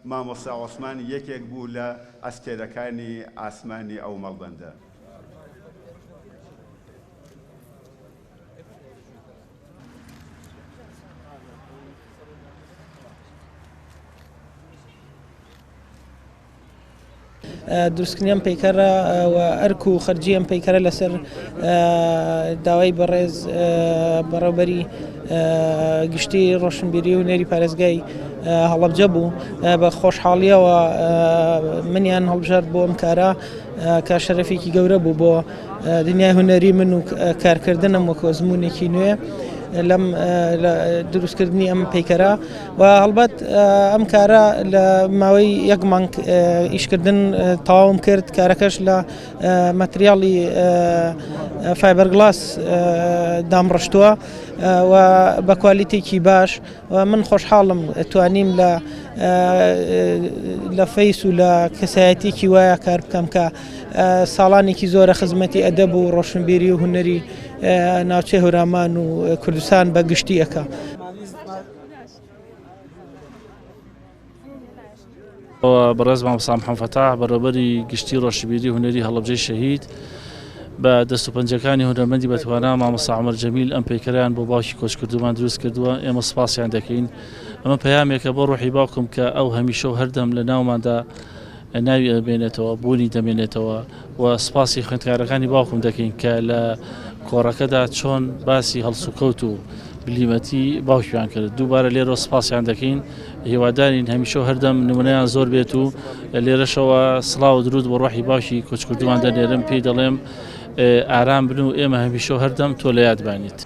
مامۆستا عوسمان یەکێک بوو لە ئەستێرەکانی ئاسمانی ئەو مەڵبەندە. دروستکردنی ئەم پەیکەرە و ئەرک و خەرجی ئەم پەیکەرە لەسەر داوای بەڕێز بەڕێوەبەری گشتی ڕۆشنبیری و نێری پارێزگای هەڵەبجە بوو. بە خۆشحاڵیەوە منیان هەڵبژارد بۆ ئەم کارە کە شەرەفێکی گەورە بوو بۆ دنیای هونەری من و کارکردنم وەکو ئەزموونێکی نوێ لەم دروستکردنی ئەم پەیکەرە و هەڵبەت ئەم کارە لە ماوەی یەک مانگ ئیشکردن تەواوم کرد. کارەکەش لە مەتریاڵی فایبەرگلاس دامڕشتووە و بە کوالیتێکی باش و من خۆشحاڵم توانیم لە فەیس و لە کەسایەتێکی وایە کار بکەم کە ساڵانێکی زۆرە خزمەتی ئەدەب و ڕۆشنبیری و هونەری ناوچەی هەورامان و کوردستان بە گشتی ئەکا. بەڕێز مامۆستا محەممەد فەتاح بەڕێوەبەری گشتی ڕۆشنبیری هونەری هەڵەبجەی شەهید بە دەست و پەنجەکانی هونەرمەندی بەتوانە مامۆستا عومەر جەمیل ئەم پەیکەرەیان بۆ باوکی کۆچکردومان دروست کردووە. ئێمە سوپاسیان دەکەین. ئەمە پەیامێکە بۆ ڕۆحی باوکم کە ئەو هەمیشە و هەردەم لە ناوماندا ناوی ئەبێنێتەوە بوونی دەمێنێتەوە و سوپاسی خوێندکارەکانی باوکم دەکەین کە لە کۆڕەکەدا چۆن باسی هەڵسوکەوت و بلیمەتی باوکیان کرد. دووبارە لێرە سوپاسیان دەکەین. هیوادارین هەمیشە و هەردەم نمونەیان زۆر بێت و لێرەشەوە سڵاو و درود بۆ ڕۆحی باشی کۆچکردومان دەنێرم. پێی دەڵێم ئارام بن و ئێمە هەمیشە و هەردەم تۆ لە یاد بانیت.